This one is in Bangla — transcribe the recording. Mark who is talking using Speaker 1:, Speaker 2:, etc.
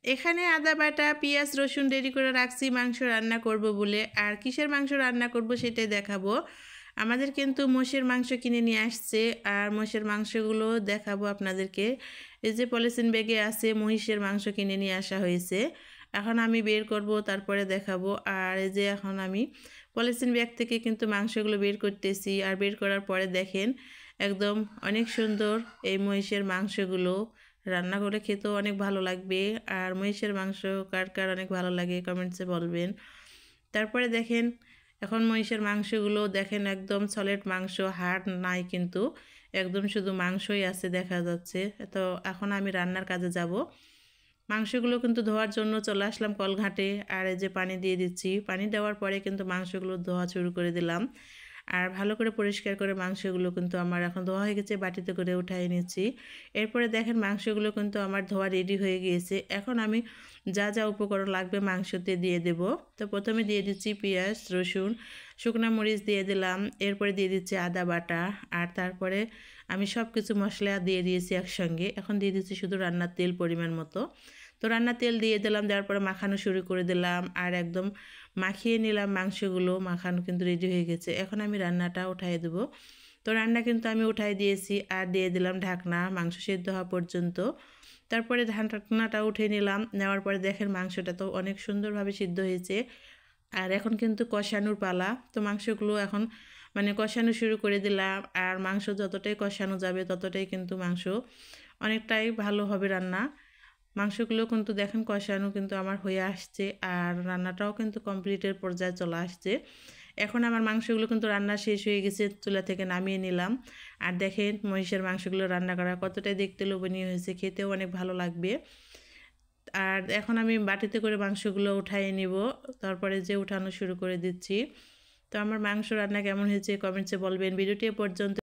Speaker 1: এখানে আদা বাটা, পেঁয়াজ, রসুন রেডি করে রাখছি মাংস রান্না করব বলে। আর কিসের মাংস রান্না করব সেটাই দেখাবো। আমাদের কিন্তু মোষের মাংস কিনে নিয়ে আসছে, আর মোষের মাংসগুলো দেখাবো আপনাদেরকে। এই যে পলিথিন ব্যাগে আছে, মহিষের মাংস কিনে নিয়ে আসা হয়েছে। এখন আমি বের করব, তারপরে দেখাবো। আর এই যে এখন আমি পলিথিন ব্যাগ থেকে কিন্তু মাংসগুলো বের করতেছি। আর বের করার পরে দেখেন একদম অনেক সুন্দর এই মহিষের মাংসগুলো। রান্না করে খেতেও অনেক ভালো লাগবে। আর মহিষের মাংস কার কার অনেক ভালো লাগে কমেন্টসে বলবেন। তারপরে দেখেন এখন মহিষের মাংসগুলো দেখেন একদম সলিড মাংস, হাড় নাই কিন্তু, একদম শুধু মাংসই আছে দেখা যাচ্ছে। তো এখন আমি রান্নার কাজে যাব। মাংসগুলো কিন্তু ধোয়ার জন্য চলে আসলাম কলঘাটে। আর এই যে পানি দিয়ে দিচ্ছি, পানি দেওয়ার পরে কিন্তু মাংসগুলো ধোয়া শুরু করে দিলাম। আর ভালো করে পরিষ্কার করে মাংসগুলো কিন্তু আমার এখন ধোয়া হয়ে গেছে, বাটিতে করে উঠাই নিচ্ছি। এরপরে দেখেন মাংসগুলো কিন্তু আমার ধোয়া রেডি হয়ে গিয়েছে। এখন আমি যা যা উপকরণ লাগবে মাংসতে দিয়ে দেব। তো প্রথমে দিয়ে দিচ্ছি পেঁয়াজ, রসুন, শুকনো মরিচ দিয়ে দিলাম। এরপরে দিয়ে দিচ্ছি আদা বাটা। আর তারপরে আমি সব কিছু মশলা দিয়ে দিয়েছি একসঙ্গে। এখন দিয়ে দিচ্ছি শুধু রান্নার তেল পরিমাণ মতো। তো রান্নার তেল দিয়ে দিলাম, দেওয়ার পরে মাখানো শুরু করে দিলাম। আর একদম মাখিয়ে নিলাম মাংসগুলো, মাখানো কিন্তু রেডি হয়ে গেছে। এখন আমি রান্নাটা উঠাই দেবো। তো রান্না কিন্তু আমি উঠাই দিয়েছি, আর দিয়ে দিলাম ঢাকনা মাংস সেদ্ধ হওয়া পর্যন্ত। তারপরে ঢাকনাটা উঠে নিলাম, নেওয়ার পরে দেখেন মাংসটা তো অনেক সুন্দরভাবে সিদ্ধ হয়েছে। আর এখন কিন্তু কষানোর পালা। তো মাংসগুলো এখন কষানো শুরু করে দিলাম। আর মাংস যতটাই কষানো যাবে ততটাই কিন্তু মাংস অনেকটাই ভালো হবে রান্না। মাংসগুলো কিন্তু দেখেন কষানো কিন্তু আমার হয়ে আসছে, আর রান্নাটাও কিন্তু কমপ্লিটের পর্যায়ে চলে আসছে। এখন আমার মাংসগুলো কিন্তু রান্না শেষ হয়ে গেছে, চুলা থেকে নামিয়ে নিলাম। আর দেখেন মহিষের মাংসগুলো রান্না করা কতটাই দেখতে লোভনীয় হয়েছে, খেতেও অনেক ভালো লাগবে। আর এখন আমি বাটিতে করে মাংসগুলো উঠাই নিব, তারপরে যে উঠানো শুরু করে দিচ্ছি। তো আমার মাংস রান্না কেমন হয়েছে কমেন্টসে বলবেন। ভিডিওটি পর্যন্ত